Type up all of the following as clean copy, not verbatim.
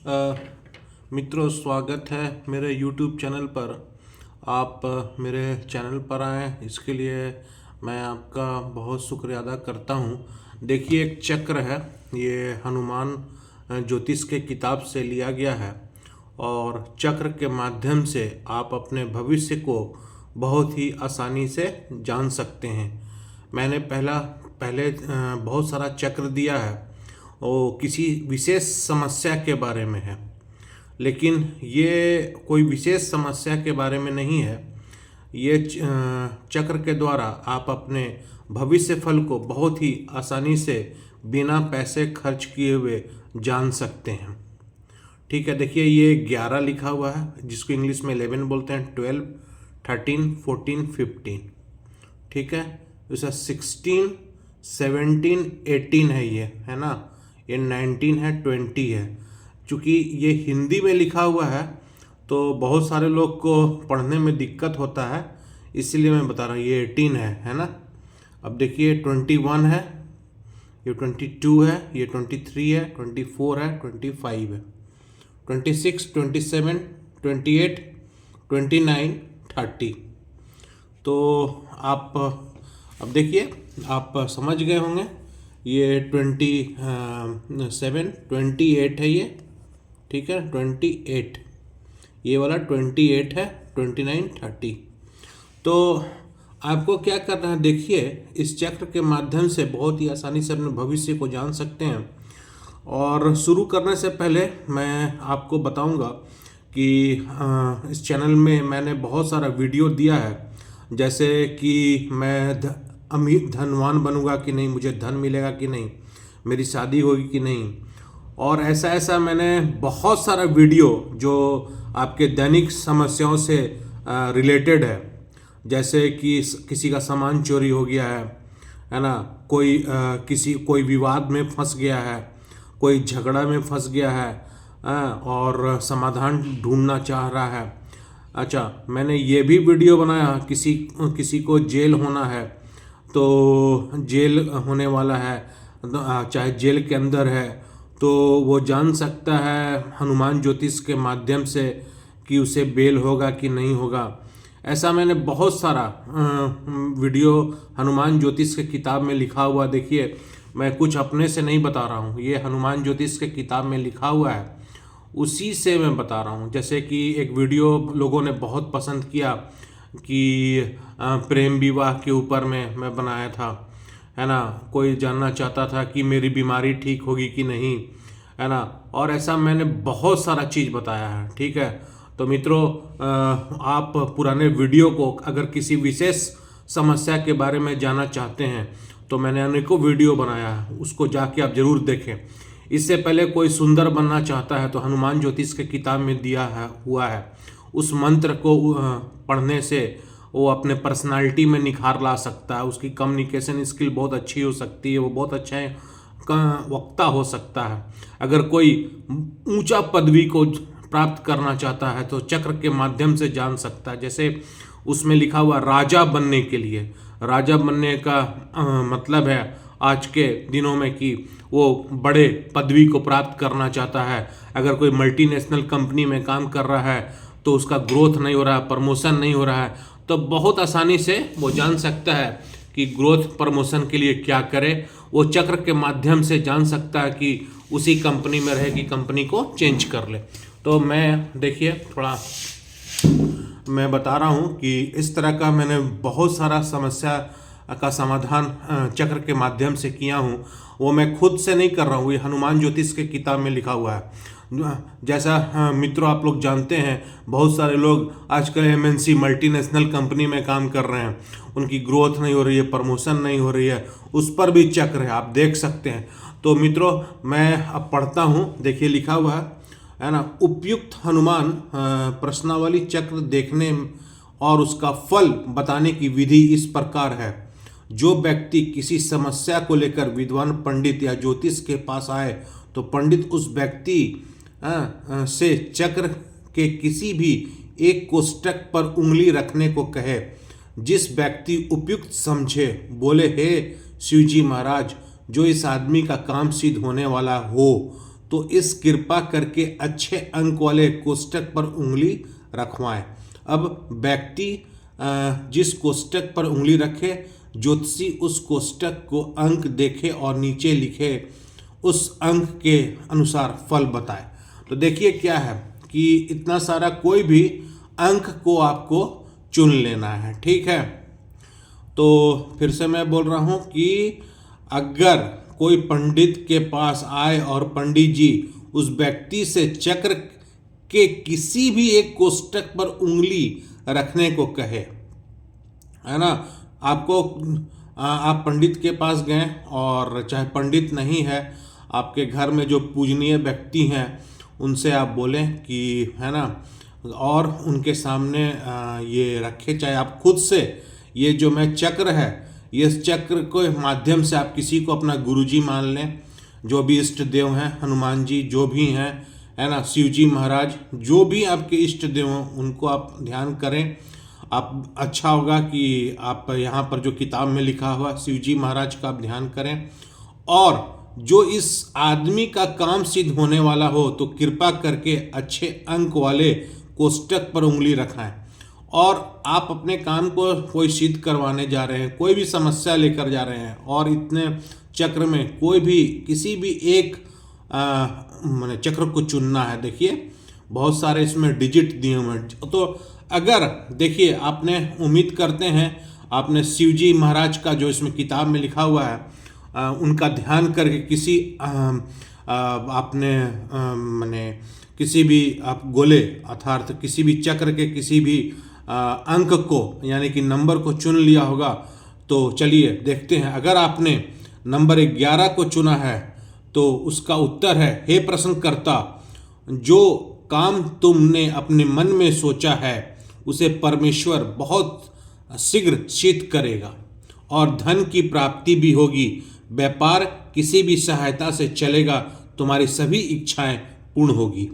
अ, मित्रों, स्वागत है मेरे YouTube चैनल पर। आप मेरे चैनल पर आए इसके लिए मैं आपका बहुत शुक्रिया अदा करता हूँ। देखिए, एक चक्र है, ये हनुमान ज्योतिष के किताब से लिया गया है और चक्र के माध्यम से आप अपने भविष्य को बहुत ही आसानी से जान सकते हैं। मैंने पहले बहुत सारा चक्र दिया है, वो किसी विशेष समस्या के बारे में है, लेकिन ये कोई विशेष समस्या के बारे में नहीं है। ये चक्र के द्वारा आप अपने भविष्य फल को बहुत ही आसानी से बिना पैसे खर्च किए हुए जान सकते हैं। ठीक है, देखिए ये 11 लिखा हुआ है, जिसको इंग्लिश में 11 बोलते हैं, 12, 13, 14, 15। ठीक है, जैसा 16, 17, 18 है, ये है ना, ये 19 है, 20 है। चूँकि ये हिंदी में लिखा हुआ है तो बहुत सारे लोग को पढ़ने में दिक्कत होता है, इसलिए मैं बता रहा हूँ ये 18 है ना। अब देखिए 21 है, ये 22 है, ये 23 है, 24 है, 25 है, 26, 27, 28, 29, 30। तो आप अब देखिए, आप समझ गए होंगे, ये 28 है ये। ठीक है, 28, ये वाला 28 है, 29, 30। तो आपको क्या करना है, देखिए इस चक्र के माध्यम से बहुत ही आसानी से अपने भविष्य को जान सकते हैं। और शुरू करने से पहले मैं आपको बताऊंगा कि इस चैनल में मैंने बहुत सारा वीडियो दिया है, जैसे कि मैं अमीर धनवान बनूंगा कि नहीं, मुझे धन मिलेगा कि नहीं, मेरी शादी होगी कि नहीं, और ऐसा मैंने बहुत सारा वीडियो जो आपके दैनिक समस्याओं से रिलेटेड है, जैसे कि किसी का सामान चोरी हो गया है ना, कोई विवाद में फंस गया है, कोई झगड़ा में फंस गया है और समाधान ढूंढना चाह रहा है। अच्छा, मैंने ये भी वीडियो बनाया, किसी को जेल होना है तो जेल होने वाला है, चाहे जेल के अंदर है तो वो जान सकता है हनुमान ज्योतिष के माध्यम से कि उसे बेल होगा कि नहीं होगा। ऐसा मैंने बहुत सारा वीडियो हनुमान ज्योतिष के किताब में लिखा हुआ। देखिए, मैं कुछ अपने से नहीं बता रहा हूँ, ये हनुमान ज्योतिष के किताब में लिखा हुआ है, उसी से मैं बता रहा हूँ। जैसे कि एक वीडियो लोगों ने बहुत पसंद किया कि प्रेम विवाह के ऊपर में मैं बनाया था, है ना, कोई जानना चाहता था कि मेरी बीमारी ठीक होगी कि नहीं, है ना, और ऐसा मैंने बहुत सारा चीज़ बताया है। ठीक है, तो मित्रों, आप पुराने वीडियो को अगर किसी विशेष समस्या के बारे में जानना चाहते हैं तो मैंने अनेकों वीडियो बनाया है, उसको जाके आप जरूर देखें। इससे पहले कोई सुंदर बनना चाहता है तो हनुमान ज्योतिष के किताब में दिया हुआ है, उस मंत्र को पढ़ने से वो अपने पर्सनालिटी में निखार ला सकता है, उसकी कम्युनिकेशन स्किल बहुत अच्छी हो सकती है, वो बहुत अच्छा वक्ता हो सकता है। अगर कोई ऊंचा पदवी को प्राप्त करना चाहता है तो चक्र के माध्यम से जान सकता है। जैसे उसमें लिखा हुआ राजा बनने के लिए, राजा बनने का मतलब है आज के दिनों में कि वो बड़े पदवी को प्राप्त करना चाहता है। अगर कोई मल्टीनेशनल कंपनी में काम कर रहा है तो उसका ग्रोथ नहीं हो रहा है, प्रमोशन नहीं हो रहा है, तो बहुत आसानी से वो जान सकता है कि ग्रोथ प्रमोशन के लिए क्या करे। वो चक्र के माध्यम से जान सकता है कि उसी कंपनी में रहे कि कंपनी को चेंज कर ले। तो मैं देखिए थोड़ा मैं बता रहा हूँ कि इस तरह का मैंने बहुत सारा समस्या का समाधान चक्र के माध्यम से किया हूँ। वो मैं खुद से नहीं कर रहा हूँ, ये हनुमान ज्योतिष के किताब में लिखा हुआ है। जैसा मित्रों आप लोग जानते हैं, बहुत सारे लोग आजकल एमएनसी मल्टीनेशनल कंपनी में काम कर रहे हैं, उनकी ग्रोथ नहीं हो रही है, प्रमोशन नहीं हो रही है, उस पर भी चक्र है, आप देख सकते हैं। तो मित्रों, मैं अब पढ़ता हूँ, देखिए लिखा हुआ है ना, उपयुक्त हनुमान प्रश्नावली चक्र देखने और उसका फल बताने की विधि इस प्रकार है। जो व्यक्ति किसी समस्या को लेकर विद्वान पंडित या ज्योतिष के पास आए तो पंडित उस व्यक्ति से चक्र के किसी भी एक कोष्टक पर उंगली रखने को कहे। जिस व्यक्ति उपयुक्त समझे बोले, हे शिवजी महाराज, जो इस आदमी का काम सिद्ध होने वाला हो तो इस कृपा करके अच्छे अंक वाले कोष्टक पर उंगली रखवाएं। अब व्यक्ति जिस कोष्टक पर उंगली रखे, ज्योतिषी उस कोष्टक को अंक देखे और नीचे लिखे उस अंक के अनुसार फल बताए। तो देखिए क्या है कि इतना सारा कोई भी अंक को आपको चुन लेना है, ठीक है। तो फिर से मैं बोल रहा हूँ कि अगर कोई पंडित के पास आए और पंडित जी उस व्यक्ति से चक्र के किसी भी एक कोष्टक पर उंगली रखने को कहे, है ना, आपको आप पंडित के पास गए और चाहे पंडित नहीं है, आपके घर में जो पूजनीय व्यक्ति हैं उनसे आप बोलें कि, है ना, और उनके सामने ये रखे, चाहे आप खुद से ये जो मैं चक्र है, ये चक्र के माध्यम से आप किसी को अपना गुरुजी मान लें, जो भी इष्ट देव हैं, हनुमान जी जो भी हैं, है ना, शिव जी महाराज, जो भी आपके इष्ट देव हों उनको आप ध्यान करें। आप अच्छा होगा कि आप यहाँ पर जो किताब में लिखा हुआ शिव जी महाराज का आप ध्यान करें, और जो इस आदमी का काम सिद्ध होने वाला हो तो कृपा करके अच्छे अंक वाले कोष्टक पर उंगली रखाएं। और आप अपने काम को कोई सिद्ध करवाने जा रहे हैं, कोई भी समस्या लेकर जा रहे हैं, और इतने चक्र में कोई भी किसी भी एक माने चक्र को चुनना है। देखिए बहुत सारे इसमें डिजिट दिए हुए हैं। तो अगर देखिए आपने उम्मीद करते हैं आपने शिव जी महाराज का जो इसमें किताब में लिखा हुआ है उनका ध्यान करके किसी आपने माने किसी भी आप गोले अर्थात किसी भी चक्र के किसी भी अंक को यानी कि नंबर को चुन लिया होगा। तो चलिए देखते हैं, अगर आपने नंबर 11 को चुना है तो उसका उत्तर है, हे प्रश्नकर्ता, जो काम तुमने अपने मन में सोचा है उसे परमेश्वर बहुत शीघ्र सिद्ध करेगा और धन की प्राप्ति भी होगी। व्यापार किसी भी सहायता से चलेगा, तुम्हारी सभी इच्छाएं पूर्ण होगी।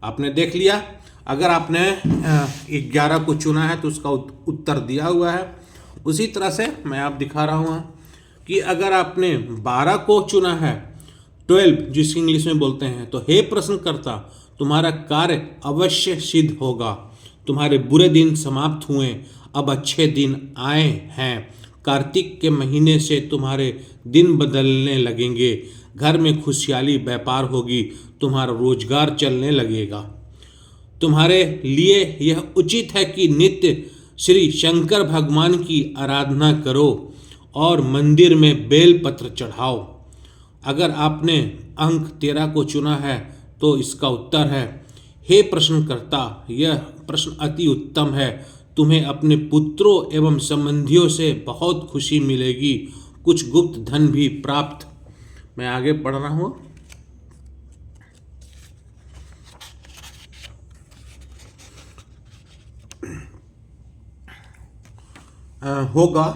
आपने देख लिया, अगर आपने 11 को चुना है तो उसका उत्तर दिया हुआ है। उसी तरह से मैं आप दिखा रहा हूँ कि अगर आपने 12 को चुना है, 12 जिस इंग्लिश में बोलते हैं, तो हे प्रश्नकर्ता, तुम्हारा कार्य अवश्य सिद्ध होगा। तुम्हारे बुरे दिन समाप्त हुए, अब अच्छे दिन आए हैं। कार्तिक के महीने से तुम्हारे दिन बदलने लगेंगे, घर में खुशहाली, व्यापार होगी, तुम्हारा रोजगार चलने लगेगा। तुम्हारे लिए यह उचित है कि नित्य श्री शंकर भगवान की आराधना करो और मंदिर में बेल पत्र चढ़ाओ। अगर आपने अंक 13 को चुना है तो इसका उत्तर है, हे प्रश्नकर्ता, यह प्रश्न अति उत्तम है। तुम्हें अपने पुत्रों एवं संबंधियों से बहुत खुशी मिलेगी, कुछ गुप्त धन भी प्राप्त। मैं आगे पढ़ रहा हूँ। होगा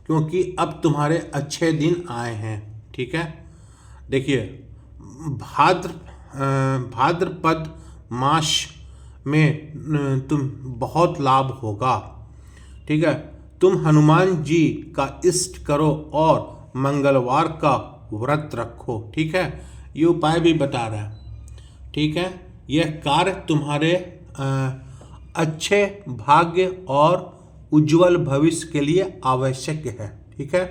क्योंकि अब तुम्हारे अच्छे दिन आए हैं। ठीक है, देखिए भाद्रपद मास में तुम बहुत लाभ होगा। ठीक है, तुम हनुमान जी का इष्ट करो और मंगलवार का व्रत रखो। ठीक है, ये उपाय भी बता रहा है। ठीक है, यह कार्य तुम्हारे अच्छे भाग्य और उज्जवल भविष्य के लिए आवश्यक है। ठीक है,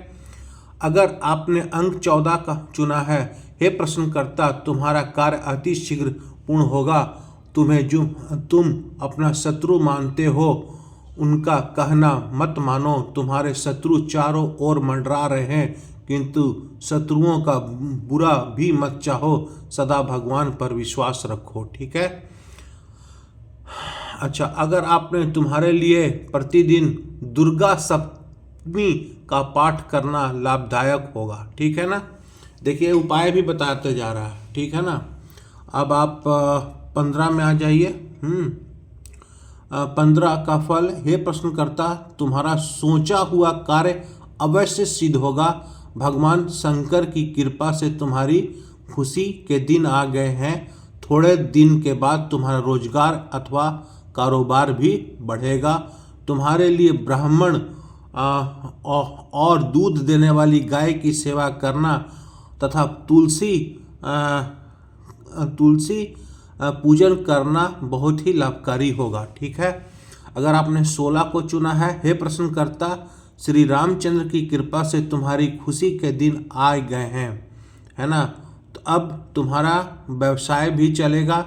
अगर आपने अंक 14 का चुना है, हे प्रश्नकर्ता, तुम्हारा कार्य अति शीघ्र पूर्ण होगा। तुम्हें जो तुम अपना शत्रु मानते हो उनका कहना मत मानो। तुम्हारे शत्रु चारों ओर मंडरा रहे हैं, किंतु शत्रुओं का बुरा भी मत चाहो, सदा भगवान पर विश्वास रखो। ठीक है, अच्छा, अगर आपने तुम्हारे लिए प्रतिदिन दुर्गा सप्तमी का पाठ करना लाभदायक होगा। ठीक है ना, देखिए उपाय भी बताते जा रहा है। ठीक है ना, अब आप 15 में आ जाइए। 15 का फल, हे प्रश्नकर्ता, तुम्हारा सोचा हुआ कार्य अवश्य सिद्ध होगा। भगवान शंकर की कृपा से तुम्हारी खुशी के दिन आ गए हैं। थोड़े दिन के बाद तुम्हारा रोजगार अथवा कारोबार भी बढ़ेगा। तुम्हारे लिए ब्राह्मण और दूध देने वाली गाय की सेवा करना तथा तुलसी तुलसी पूजन करना बहुत ही लाभकारी होगा। ठीक है। अगर आपने 16 को चुना है, हे प्रश्नकर्ता, श्री रामचंद्र की कृपा से तुम्हारी खुशी के दिन आ गए हैं, है ना। तो अब तुम्हारा व्यवसाय भी चलेगा,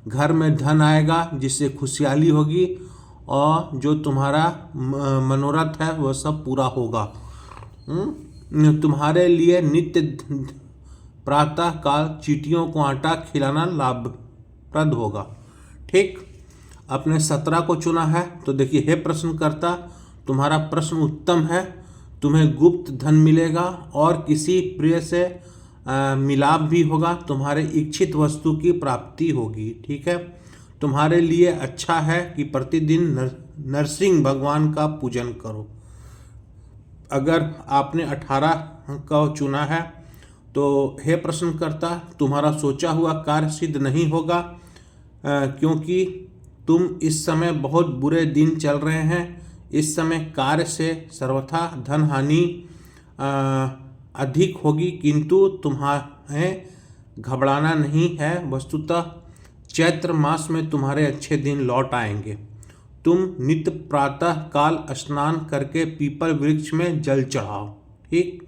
घर में धन आएगा जिससे खुशहाली होगी, और जो तुम्हारा मनोरथ है वह सब पूरा होगा। तुम्हारे लिए नित्य प्रातः काल चींटियों को आटा खिलाना लाभप्रद होगा। ठीक। आपने 17 को चुना है, तो देखिए, हे प्रश्नकर्ता, तुम्हारा प्रश्न उत्तम है। तुम्हें गुप्त धन मिलेगा और किसी प्रिय से मिलाप भी होगा। तुम्हारे इच्छित वस्तु की प्राप्ति होगी। ठीक है। तुम्हारे लिए अच्छा है कि प्रतिदिन नरसिंह भगवान का पूजन करो। अगर आपने 18 का चुना है, तो हे प्रश्नकर्ता, तुम्हारा सोचा हुआ कार्य सिद्ध नहीं होगा, क्योंकि तुम इस समय बहुत बुरे दिन चल रहे हैं। इस समय कार्य से सर्वथा धन हानि अधिक होगी, किंतु तुम्हें घबराना नहीं है। वस्तुतः चैत्र मास में तुम्हारे अच्छे दिन लौट आएंगे। तुम नित्य प्रातः काल स्नान करके पीपल वृक्ष में जल चढ़ाओ। ठीक।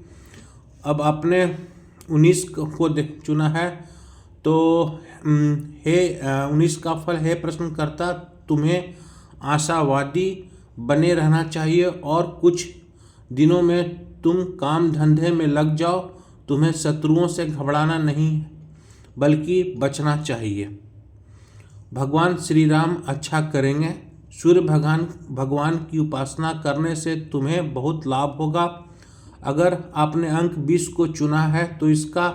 अब आपने 19 को चुना है, तो हे 19 का फल, हे प्रश्नकर्ता, तुम्हें आशावादी बने रहना चाहिए और कुछ दिनों में तुम काम धंधे में लग जाओ। तुम्हें शत्रुओं से घबराना नहीं बल्कि बचना चाहिए। भगवान श्री राम अच्छा करेंगे। सूर्य भगवान की उपासना करने से तुम्हें बहुत लाभ होगा। अगर आपने अंक 20 को चुना है, तो इसका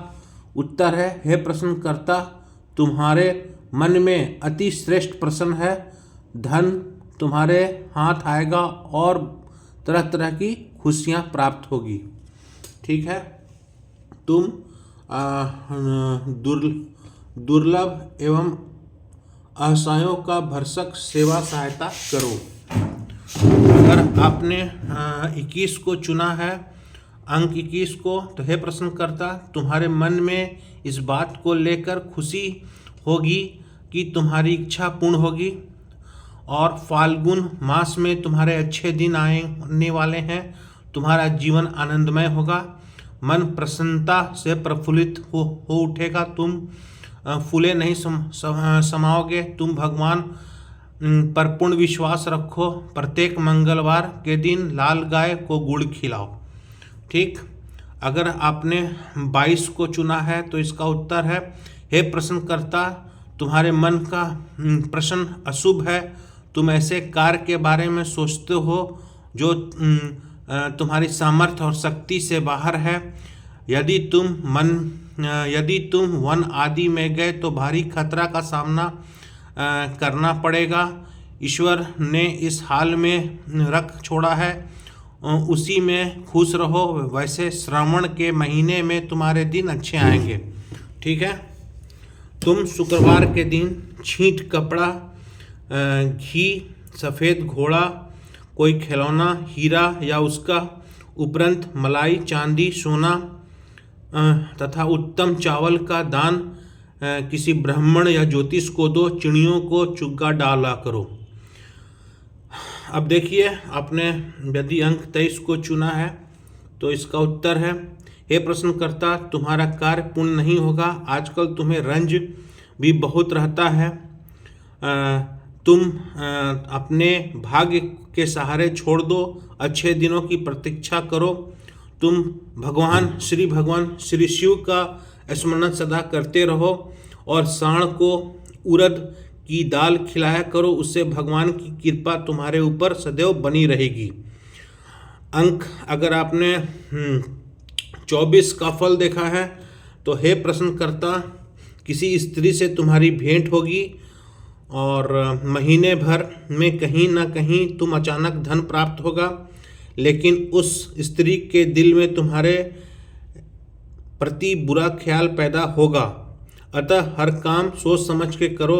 उत्तर है, हे प्रश्नकर्ता, तुम्हारे मन में अति श्रेष्ठ प्रश्न है। धन तुम्हारे हाथ आएगा और तरह तरह की खुशियाँ प्राप्त होगी। ठीक है। तुम दुर्लभ एवं आशाओं का भरसक सेवा सहायता करो। अगर आपने 21 को चुना है, अंक 21 को, तो हे प्रश्नकर्ता, तुम्हारे मन में इस बात को लेकर खुशी होगी कि तुम्हारी इच्छा पूर्ण होगी, और फाल्गुन मास में तुम्हारे अच्छे दिन आने वाले हैं। तुम्हारा जीवन आनंदमय होगा। मन प्रसन्नता से प्रफुल्लित हो उठेगा। तुम फूले नहीं समाओगे। तुम भगवान पर पूर्ण विश्वास रखो। प्रत्येक मंगलवार के दिन लाल गाय को गुड़ खिलाओ। ठीक। अगर आपने 22 को चुना है, तो इसका उत्तर है, हे प्रश्नकर्ता, तुम्हारे मन का प्रश्न अशुभ है। तुम ऐसे कार्य के बारे में सोचते हो जो तुम्हारी सामर्थ्य और शक्ति से बाहर है। यदि तुम वन आदि में गए तो भारी खतरा का सामना करना पड़ेगा। ईश्वर ने इस हाल में रख छोड़ा है, उसी में खुश रहो। वैसे श्रावण के महीने में तुम्हारे दिन अच्छे आएंगे। ठीक है। तुम शुक्रवार के दिन छींट कपड़ा, घी, सफ़ेद घोड़ा, कोई खिलौना, हीरा या उसका उपरंत मलाई, चांदी, सोना तथा उत्तम चावल का दान किसी ब्राह्मण या ज्योतिष को दो। चिड़ियों को चुग्गा डाला करो। अब देखिए, आपने यदि अंक 23 को चुना है, तो इसका उत्तर है, हे प्रश्नकर्ता, तुम्हारा कार्य पूर्ण नहीं होगा। आजकल तुम्हें रंज भी बहुत रहता है। तुम अपने भाग्य के सहारे छोड़ दो। अच्छे दिनों की प्रतीक्षा करो। तुम भगवान श्री शिव का स्मरण सदा करते रहो और सांड को उड़द की दाल खिलाया करो। उससे भगवान की कृपा तुम्हारे ऊपर सदैव बनी रहेगी। अंक अगर आपने 24 का फल देखा है, तो हे प्रश्नकर्ता, किसी स्त्री से तुम्हारी भेंट होगी और महीने भर में कहीं ना कहीं तुम अचानक धन प्राप्त होगा, लेकिन उस स्त्री के दिल में तुम्हारे प्रति बुरा ख्याल पैदा होगा। अतः हर काम सोच समझ के करो।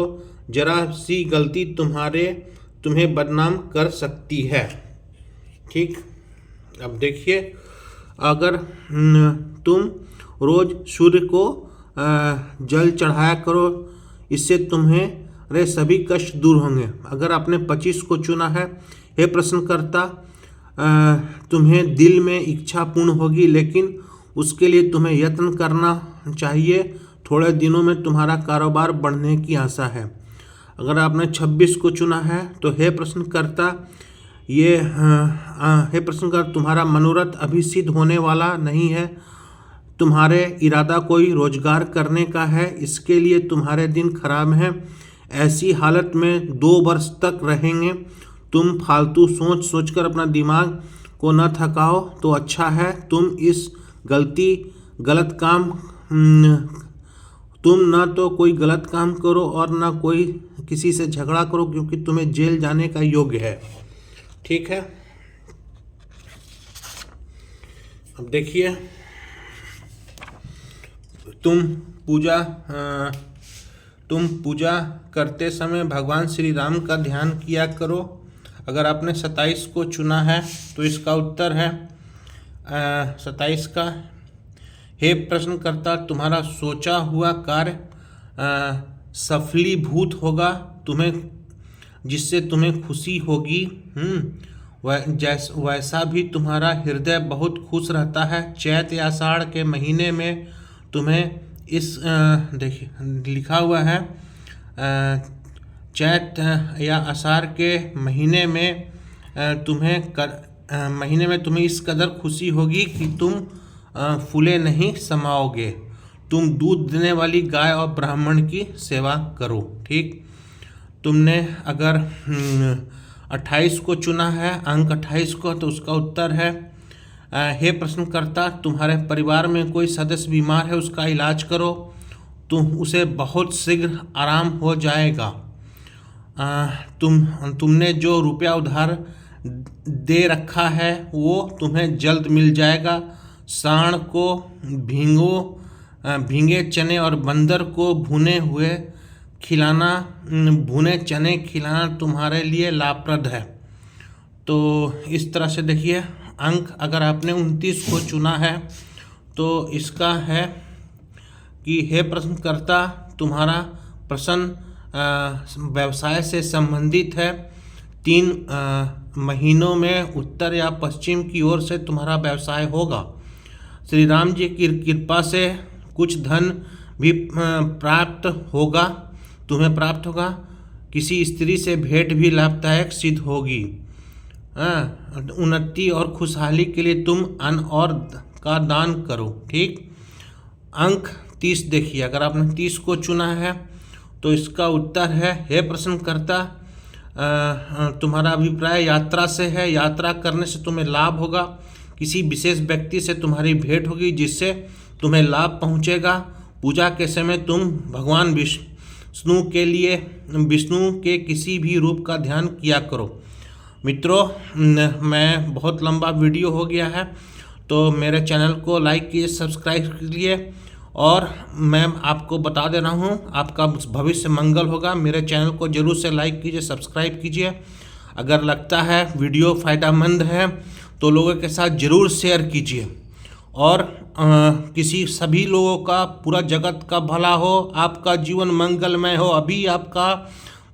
जरा सी गलती तुम्हें बदनाम कर सकती है। ठीक। अब देखिए, अगर तुम रोज सूर्य को जल चढ़ाया करो, इससे तुम्हारे सभी कष्ट दूर होंगे। अगर आपने 25 को चुना है, हे प्रश्नकर्ता, तुम्हें दिल में इच्छा पूर्ण होगी, लेकिन उसके लिए तुम्हें यत्न करना चाहिए। थोड़े दिनों में तुम्हारा कारोबार बढ़ने की आशा है। अगर आपने 26 को चुना है तो हे प्रश्नकर्ता, हे प्रश्नकर्ता, तुम्हारा मनोरथ अभी सिद्ध होने वाला नहीं है। तुम्हारे इरादा कोई रोजगार करने का है, इसके लिए तुम्हारे दिन खराब हैं। ऐसी हालत में 2 वर्ष तक रहेंगे। तुम फालतू सोच सोचकर अपना दिमाग को न थकाओ तो अच्छा है। तुम ना तो कोई गलत काम करो और ना कोई किसी से झगड़ा करो, क्योंकि तुम्हें जेल जाने का योग्य है। ठीक है, अब देखिए, तुम पूजा करते समय भगवान श्री राम का ध्यान किया करो। अगर आपने 27 को चुना है तो इसका उत्तर है 27 का, हे प्रश्नकर्ता, तुम्हारा सोचा हुआ कार्य सफलीभूत होगा, जिससे तुम्हें खुशी होगी। वैसा भी तुम्हारा हृदय बहुत खुश रहता है। चैत या आषाढ़ के महीने में तुम्हें देखिए लिखा हुआ है, चैत या आषाढ़ के महीने में तुम्हें इस कदर खुशी होगी कि तुम फूले नहीं समाओगे। तुम दूध देने वाली गाय और ब्राह्मण की सेवा करो। ठीक, तुमने अगर 28 को चुना है, अंक 28 को, तो उसका उत्तर है, हे प्रश्नकर्ता, तुम्हारे परिवार में कोई सदस्य बीमार है, उसका इलाज करो, उसे बहुत शीघ्र आराम हो जाएगा। तुमने जो रुपया उधार दे रखा है वो तुम्हें जल्द मिल जाएगा। सांड को भींगे चने और बंदर को भुने चने खिलाना तुम्हारे लिए लाभप्रद है। तो इस तरह से देखिए, अंक अगर आपने 29 को चुना है तो इसका है कि हे प्रश्नकर्ता, तुम्हारा प्रश्न व्यवसाय से संबंधित है। 3 महीनों में उत्तर या पश्चिम की ओर से तुम्हारा व्यवसाय होगा। श्री राम जी की कृपा से कुछ धन भी तुम्हें प्राप्त होगा। किसी स्त्री से भेंट भी लाभदायक सिद्ध होगी। उन्नति और खुशहाली के लिए तुम अन्न और का दान करो। ठीक, अंक 30 देखिए, अगर आपने 30 को चुना है तो इसका उत्तर है, हे प्रश्नकर्ता, तुम्हारा अभिप्राय यात्रा से है। यात्रा करने से तुम्हें लाभ होगा। किसी विशेष व्यक्ति से तुम्हारी भेंट होगी जिससे तुम्हें लाभ पहुंचेगा। पूजा के समय तुम भगवान विष्णु के किसी भी रूप का ध्यान किया करो। मित्रों, मैं बहुत लंबा वीडियो हो गया है, तो मेरे चैनल को लाइक कीजिए, सब्सक्राइब कीजिए, और मैं आपको बता दे रहा हूँ, आपका भविष्य मंगल होगा। मेरे चैनल को जरूर से लाइक कीजिए, सब्सक्राइब कीजिए। अगर लगता है वीडियो फ़ायदेमंद है तो लोगों के साथ ज़रूर शेयर कीजिए, और सभी लोगों का, पूरा जगत का भला हो, आपका जीवन मंगलमय हो। अभी आपका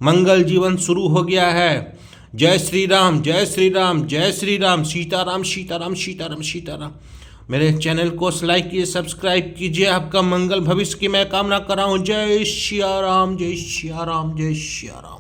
मंगल जीवन शुरू हो गया है। जय श्री राम, जय श्री राम, जय श्री राम, सीताराम सीताराम सीताराम सीताराम। मेरे चैनल को लाइक कीजिए, सब्सक्राइब कीजिए। आपका मंगल भविष्य की मैं कामना कर रहा हूँ। जय श्री राम, जय श्री राम, जय श्री राम।